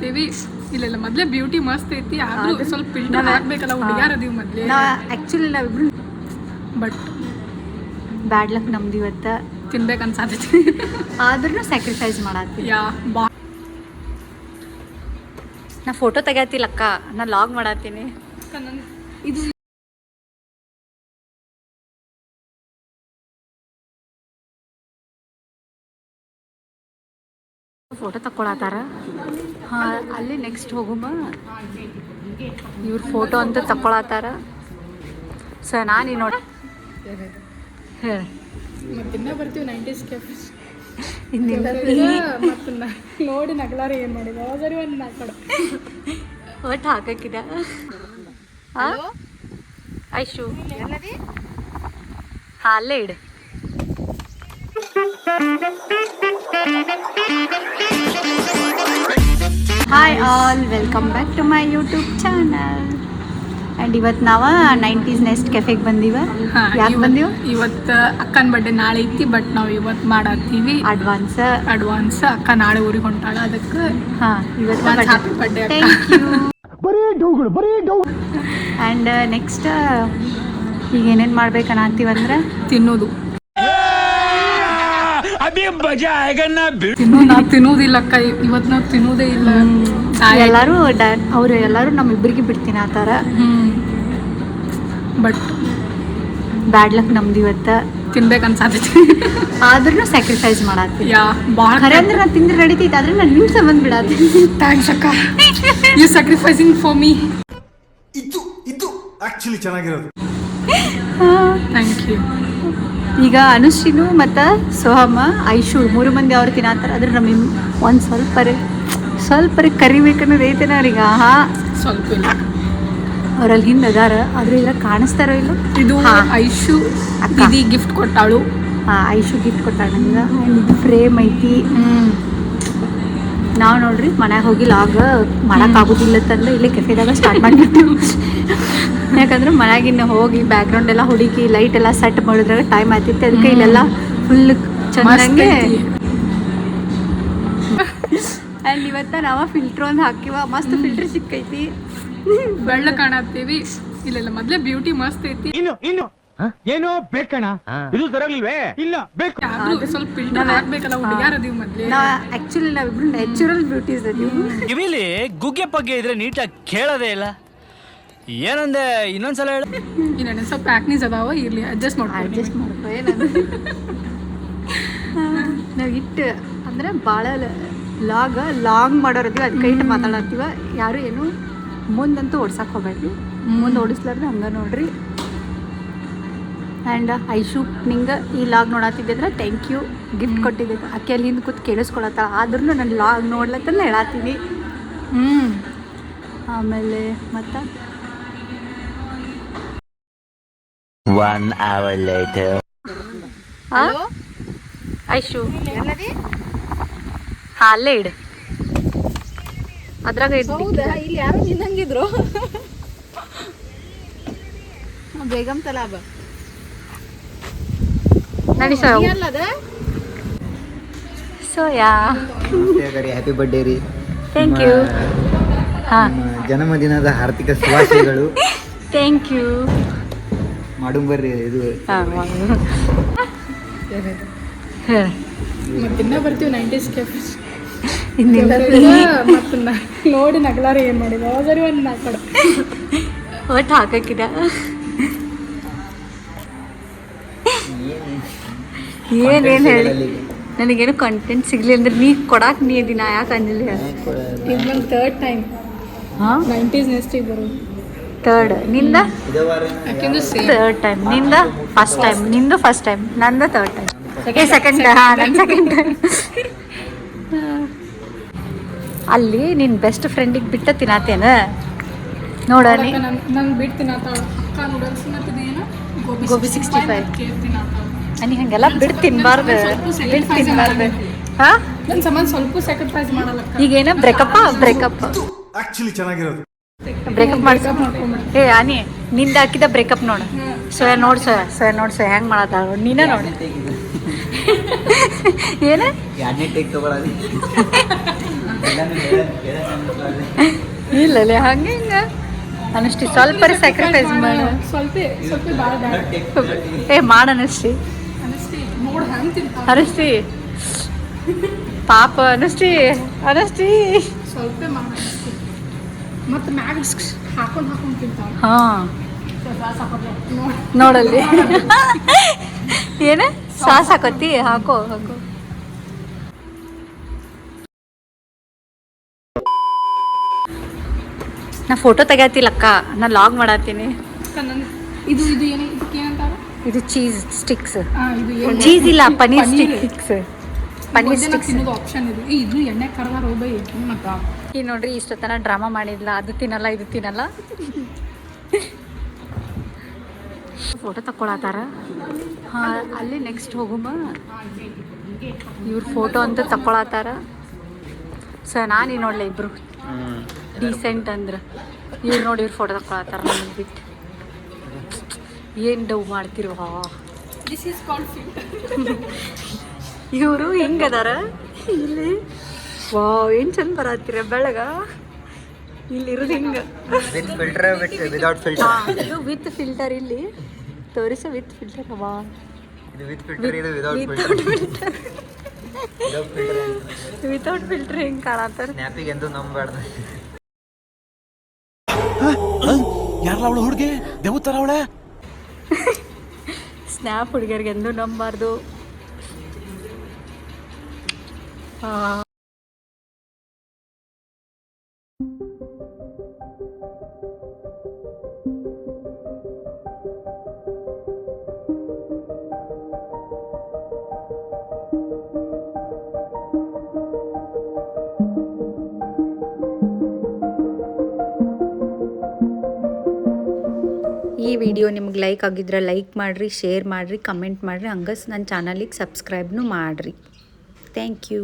ಕಾಣತ್ತೀವಿ. ಇಲ್ಲ ಮೊದಲೇ ಬ್ಯೂಟಿ ಮಸ್ತ್ ಐತಿ, ಆದ್ರೂ ಸ್ವಲ್ಪ ಫಿಲ್ಟರ್ ಹಾಕ್ಬೇಕಲ್ಲ, ಹುಡುಗ್ಯಾರ ಅದೀವಿ ಮೊದಲೇ. ಆ್ಯಕ್ಚುಲಿ ನಾವಿಬ್ರು ಬಟ್ ಬ್ಯಾಡ್ ಲಕ್ ನಮ್ದು ಇವತ್ತು ತಿನ್ಬೇಕು ಅನ್ಸಾತೈತಿ, ಆದ್ರೂ ಸ್ಯಾಕ್ರಿಫೈಸ್ ಮಾಡತ್ತೀವಿ. ಬಾ ನಾ ಫೋಟೋ ತೆಗಿಯತ್ತಿಲ್ಲಕ್ಕ, ನಾ ಲಾಗ್ ಮಾಡತ್ತೀನಿ. ಇದು ಫೋಟೋ ತಕ್ಕೊಳತ್ತಾರ. ಹಾಂ, ಅಲ್ಲಿ ನೆಕ್ಸ್ಟ್ ಹೋಗುಮ, ಇವ್ರ ಫೋಟೋ ಅಂತ ತಕ್ಕೊಳತ್ತಾರ. ಸೊ ನಾನು ನೋಡಿ ಹೇಳಿ ಮತ್ತಿನ್ನ ಬರ್ತೀವಿ 90s ಕೆಫೆ ಇನ್ನಿಲ್ಲ ಮತ್ತು ನೋಡಿ ನಗಲಾರ ಏನು ಮಾಡಿದ ಸರಿ ಒಂದು ನಾಲ್ಕು ಒಟ್ಟು ಹಾಕಕ್ಕಿದ. ಐಶು ಹಾಂ ಅಲ್ಲೇ ಇಡು. Hi all, welcome back to my YouTube channel. And ಇವತ್ತು ನಾವು 90s ನೆಸ್ಟ್ ಕೆಫೆಗೆ ಬಂದೀವ. ಯಾಕೆ ಬಂದೀವ? ಇವತ್ತು ಅಕ್ಕನ ಬರ್ಡೇ ನಾಳೆ ಐತಿ, ಬಟ್ ನಾವು ಇವತ್ತು ಮಾಡತ್ತೀವಿ ಅಡ್ವಾನ್ಸ್. ಅಕ್ಕ ನಾಳೆ ಊರಿಗೆ ಹೊಂಟಾಳ, ಅದಕ್ಕೆ ಹಾಂ ಇವತ್ತು happy birthday. Thank you. And next ಈಗ ಏನೇನು ಮಾಡ್ಬೇಕನ್ನತ್ತೀವಂದ್ರೆ ತಿನ್ನೋದು. ತಿನ್ನೋದಿಲ್ಲ ಅಕ್ಕ, ಇವತ್ತು ನಾವು ತಿನ್ನೋದೇ ಇಲ್ಲ. ಎಲ್ಲರೂ ಅವ್ರು ಎಲ್ಲರೂ ನಮ್ಮಿಬ್ಬರಿಗೆ ಬಿಡ್ತೀನಿ ಆ ಥರ. ಬಟ್ ಬ್ಯಾಡ್ ಲಕ್ ನಮ್ದು ಇವತ್ತು ತಿನ್ಬೇಕು ಅನ್ಸಾತೈತಿ, ಆದ್ರೂ ಸ್ಯಾಕ್ರಿಫೈಸ್ ಮಾಡತ್ತೀವಿ. ಭಾಳ ಖರೆ ಅಂದ್ರೆ ನಾನು ತಿಂದ್ರೆ ನಡೀತೈತೆ, ಆದ್ರೆ ನಾನು ನಿಮ್ಮ ಸಂಬಂಧ ಬಿಡತ್ತೀನಿ. ಥ್ಯಾಂಕ್ಸ್ ಅಕ್ಕ, ಯು ಸ್ಯಾಕ್ರಿಫೈಸಿಂಗ್ ಫಾರ್ ಮೀ. ಇದು ಆಕ್ಚುಲಿ ಚೆನ್ನಾಗಿರೋದು. Thank you. ಈಗ ಅನುಶ್ರೀನು ಮತ್ತು ಸೋಹಮ್ಮ, ಐಶು 3 ಮಂದಿ ಅವ್ರು ತಿನ್ನತ್ತಾರ. ಆದ್ರೆ ನಮಗೆ ಒಂದು ಸ್ವಲ್ಪ ಕರಿಬೇಕನ್ನೋದು ಐತೆನ ಅವ್ರಿಗೆ. ಸ್ವಲ್ಪ ಇಲ್ಲ, ಅವ್ರಲ್ಲಿ ಹಿಂದೆ ಅದಾರ, ಆದ್ರೆ ಇದ್ರಾಗ ಕಾಣಿಸ್ತಾರೋ ಇಲ್ಲ. ಇದು ಐಶು ಅಕ್ಕ ಗಿಫ್ಟ್ ಕೊಟ್ಟಾಳು. ಐಶು ಗಿಫ್ಟ್ ಕೊಟ್ಟಾಳ ನನಗೆ. ಇದು ಫ್ರೇಮ್ ಐತಿ. ನಾವು ನೋಡ್ರಿ ಮನ್ಯಾಗ ಹೋಗಿ ಲಾಗ್ ಮಾಡೋಕ್ಕಾಗೋದಿಲ್ಲ ತಂದ್ರೆ ಇಲ್ಲೇ ಕೆಫೆದಾಗ ಸ್ಟಾರ್ಟ್ ಮಾಡಿಬಿಟ್ಟು. ಯಾಕಂದ್ರೆ ಮನ್ಯಾಗಿನ್ನ ಹೋಗಿ ಬ್ಯಾಕ್ಗ್ರೌಂಡ್ ಎಲ್ಲ ಹುಡುಕಿ ಲೈಟ್ ಎಲ್ಲ ಸೆಟ್ ಮಾಡಿದ್ರಾಗ ಟೈಮ್ ಆಗ್ತಿತ್ತು. ಅದಕ್ಕೆ ಇಲ್ಲೆಲ್ಲ ಫುಲ್ ಚೆನ್ನಾಗಿ. ಆ್ಯಂಡ್ ಇವತ್ತು ನಾವು ಫಿಲ್ಟ್ರ್ ಒಂದು ಹಾಕಿವ, ಮಸ್ತ್ ಫಿಲ್ಟ್ರ್ ಸಿಕ್ಕೈತಿ, ಬೆಳ್ಳ ಕಾಣತ್ತೀವಿ. ಇಲ್ಲ ಮೊದಲೇ ಬ್ಯೂಟಿ ಮಸ್ತ್ ಐತಿ. ಇನ್ನು ಏನೋ ಬೇಕಣ್ಣ, ಇದು ಸರಿಯಾಗಿಲ್ವೇ? ಇಲ್ಲ ಬೇಕು, ಸ್ವಲ್ಪ ಫಿಲ್ಟರ್ ಹಾಕ್ಬೇಕಲ್ಲ, ಹುಡುಗ್ಯಾರ ಅದೀವಿ ಮೊದಲೇ. ಆ್ಯಕ್ಚುಲಿ ನಾವಿಬ್ರು ನ್ಯಾಚುರಲ್ ಬ್ಯೂಟೀಸ್ ಅದೀವಿ. ಕಿವಿಲಿ ಗುಗ್ಗೆ ಪಗ್ಗೆ ಇದ್ರೆ ನೀಟಾಗಿ ಕೇಳೋದೇ ಇಲ್ಲ. ಏನಂದೆ ಇನ್ನೊಂದ್ಸಲ ಹೇಳ. ಇಲ್ಲ ಸ್ವಲ್ಪ ಆಕ್ನೀಸ್ ಅದಾವ, ಇರ್ಲಿ ಅಡ್ಜಸ್ಟ್ ಮಾಡ್ಕೊ ನಾವು ಇಟ್ಟು ಅಂದ್ರೆ ಭಾಳ ಲಾಂಗ್ ಮಾಡೋರದೀವಿ, ಅದಕ್ಕೆ ಇಟ್ಟು ಮಾತಾಡತ್ತೀವ. ಯಾರು ಏನು ಮುಂದಂತೂ ಓಡ್ಸಕ್ಕೆ ಹೋಗ್ಬೇಡ್ರಿ, ಮುಂದೆ ಓಡಿಸ್ಲಾರ್ದು ಹಂಗೆ ನೋಡ್ರಿ. ಆ್ಯಂಡ್ ಐಶು ನಿಂಗೆ ಈ ಲಾಗ್ ನೋಡತ್ತಿದ್ದಂದ್ರೆ ಥ್ಯಾಂಕ್ ಯು, ಗಿಫ್ಟ್ ಕೊಟ್ಟಿದ್ದೆ. ಆಕೆ ಅಲ್ಲಿ ಹಿಂದೆ ಕೂತ್ ಕೇಳಿಸ್ಕೊಳತ್ತಾಳ, ಆದ್ರೂ ನಾನು ಲಾಗ್ ನೋಡ್ಲತ್ತಂದ ಹೇಳತ್ತೀನಿ. ಆಮೇಲೆ ಮತ್ತು 1 hour later. ಐಶು ಹಾಂ ಅಲ್ಲೇ ಇಡು, ಅದ್ರಾಗ ಇಲ್ಲಿ ಯಾರು ನಿನ್ನಂಗಿದ್ರು. ಬೇಗಂ ತಲಾಬ ನಡಿ ಸೋಯಾ. ಹ್ಯಾಪಿ ಬರ್ಡೇ ರೀ. Thank you. ಹಾಂ, ಜನ್ಮದಿನದ ಹಾರ್ದಿಕ ಶುಭಾಶಯಗಳು. Thank you. ಮಾಡುಂಬರ್ರಿ ಇದು. ಮತ್ತಿನ್ನ ಬರ್ತೀವಿ 90s ಕೆಫೆ ಇನ್ನಿಲ್ಲ ಮತ್ತು ನೋಡಿ ನಗಲಾರ ಏನು ಮಾಡಿದ ಸರಿ ಒಂದು ನಾಲ್ಕು ಒಟ್ಟು ಹಾಕಕ್ಕಿದ. ಏನೇನು ಹೇಳಿ, ನನಗೇನು ಕಂಟೆಂಟ್ ಸಿಗ್ಲಿ ಅಂದ್ರೆ ನೀ ಕೊಡಾಕ್ ನೀ ದಿನ ಯಾಕೆ ಅಂಜಲಿ? ಇದು ನನ್ನ ಥರ್ಡ್ ಟೈಮ್ ಹಾಂ 90s ನೆಸ್ಟಿಗೆ ಬರೋದು. ಥರ್ಡ್ ನಿಂದ? ಯಾಕೆಂದ್ರೆ ಥರ್ಡ್ ಟೈಮ್ ನಿಂದ, ಫಸ್ಟ್ ಟೈಮ್ ನಿಂದು, ಫಸ್ಟ್ ಟೈಮ್ ನಂದು ಥರ್ಡ್ ಟೈಮ್. ಸೆಕೆಂಡ್ ನನ್ನ ಸೆಕೆಂಡ್ ಟೈಮ್. ಅಲ್ಲಿ ನಿನ್ನ ಬೆಸ್ಟ್ ಫ್ರೆಂಡಿಗೆ ಬಿಟ್ಟು ತಿನ್ನತ್ತೇನ ನೋಡ. ನಂಗೆ ಬಿಟ್ಟು ತಿನ್ನತ್ತಾಳ ಅಕ್ಕ ನೂಡಲ್ಸ್ ಮತ್ತು ಏನು ಗೋಬಿ 65. ನೀ ಹಂಗೆಲ್ಲ ಬಿಟ್ಟು ತಿನ್ಬಾರ್ದು, ಬಿಟ್ಟು ತಿನ್ಬಾರ್ದು. ಹಾಂ, ನನ್ನ ಸಂಬಂಧ ಸ್ವಲ್ಪ ಸ್ಯಾಕ್ರಿಫೈಸ್ ಮಾಡಲ್ಲ. ಈಗೇನ ಬ್ರೇಕಪ್ ಆಕ್ಚುಲಿ ಚೆನ್ನಾಗಿರೋದು. ಬ್ರೇಕಪ್ ಮಾಡ್ಕೊ. ಆನಿ ನಿಂದ ಹಾಕಿದ ಬ್ರೇಕಪ್ ನೋಡು. ಸೋಯ ನೋಡು, ಸೋಯ ನೋಡು, ಸೋಯ ಹೆಂಗೆ ಮಾಡತ್ತಾಳ ನೀನ ನೋಡಿ. ಏನ ಇಲ್ಲಲೇ ಹಂಗೆ ಹಿಂಗೆ ಅನಷ್ಟಿ ಸ್ವಲ್ಪ ಸ್ಯಾಕ್ರಿಫೈಸ್ ಮಾಡ ಸ್ವಲ್ಪ ಸ್ವಲ್ಪ ಭಾಳ ಬೇಡ ಏ ಮಾಡನಷ್ಟಿ ಅನಸ್ತಿ ನೋಡಿ ಹಂಗೆ ತಿಂತಾವ ಅನಷ್ಟಿ ಪಾಪ ಅನಷ್ಟಿ ಅನಷ್ಟಿ ಸ್ವಲ್ಪ ಮಾಡಿ ಮತ್ತು ಮ್ಯಾಗ ಹಾಕೊಂಡು ತಿಂತಾವ ಹಾಂ ನೋಡಿ ನೋಡಲ್ಲಿ ಏನ ಸಾಸ್ ಹಾಕೋತಿ ಹಾಕೋ ನಾ ಫೋಟೋ ತೆಗಿಯತಿಲ್ಲಕ್ಕ ನಾ ಲಾಗ್ ಮಾಡತ್ತೀನಿ ಇದು ಏನು ಇದಕ್ಕೆ ಏನಂತಾರ ಇದು ಚೀಸ್ ಸ್ಟಿಕ್ಸ್ ಇದು ಏನು ಚೀಸ್ ಇಲ್ಲ ಪನೀರ್ ಸ್ಟಿಕ್ಸ್ ಪನೀರ್ ಸ್ಟಿಕ್ಸ್ ತಿನ್ನೋದು ಆಪ್ಷನ್ ಇದು ಎಣ್ಣೆ ಕರ್ದಾರ ಹೋಗಿ ಮತ್ತು ಈಗ ನೋಡ್ರಿ ಇಷ್ಟೊತ್ತನ ಡ್ರಾಮಾ ಮಾಡಿಲ್ಲ ಅದು ತಿನ್ನಲ್ಲ ಇದು ತಿನ್ನಲ್ಲ ಫೋಟೋ ತಕ್ಕೊಳತಾರ ಹಾಂ ಅಲ್ಲಿ ನೆಕ್ಸ್ಟ್ ಹೋಗುಮ ಇವ್ರ ಫೋಟೋ ಅಂತ ತಕ್ಕೊಳತಾರ ಸೊ ನಾನು ನೋಡ್ಲಿ ಇಬ್ರು ಡೀಸೆಂಟ್ ಅಂದ್ರೆ ಇವ್ರು ನೋಡಿ ಇವ್ರು ಫೋಟೋ ತಕ್ಕೊಳತಾರ ನನಗೆ ಬಿಟ್ಟು ಏನು ಡವ್ ಮಾಡ್ತಿರುವ ದಿಸ್ ಈಸ್ ಕಾಲ್ಡ್ ಫಿಲ್ಟರ್ ಇವರು ಹಿಂಗದಾರ ಇಲ್ಲಿ ವಾವ್ ಏನು ಚಂದ ಬರತ್ತೀರ ಬೆಳಗ ಇಲ್ಲಿರೋದು ಹಿಂಗೆ ವಿತ್ ಫಿಲ್ಟರ್ ವಿದೌಟ್ ಫಿಲ್ಟರ್. ಇದು ವಿತ್ ಫಿಲ್ಟರ್ ಇಲ್ಲಿ ತೋರಿಸ ವಿತ್ ಫಿಲ್ಟರ್ ವಾ ಇದು ವಿತ್ ಫಿಲ್ಟರ್ ಇದು ವಿದೌಟ್ ಫಿಲ್ಟರ್. ವಿತೌಟ್ ಫಿಲ್ಟರ್ ಹಿಂಗೆ ಕಾಣತ್ತಾರ ಸ್ನ್ಯಾಪಿಗೆ ಎಂದು ನಂಬಾರ್ದು. ಯಾರಲ್ಲ ಅವಳು ಹುಡುಗಿ ದೇವತರ ಅವಳೆ ಸ್ನ್ಯಾಪ್ ಹುಡುಗಿಯರಿಗೆ ಎಂದೂ ನಂಬಾರ್ದು. ಈ ವಿಡಿಯೋ ನಿಮ್ಗೆ ಲೈಕ್ ಆಗಿದ್ರೆ ಲೈಕ್ ಮಾಡಿರಿ, ಶೇರ್ ಮಾಡಿರಿ, ಕಮೆಂಟ್ ಮಾಡಿರಿ, ಹಂಗೆ ನನ್ನ ಚಾನಲಿಗೆ ಸಬ್ಸ್ಕ್ರೈಬ್ನು ಮಾಡಿರಿ. Thank you.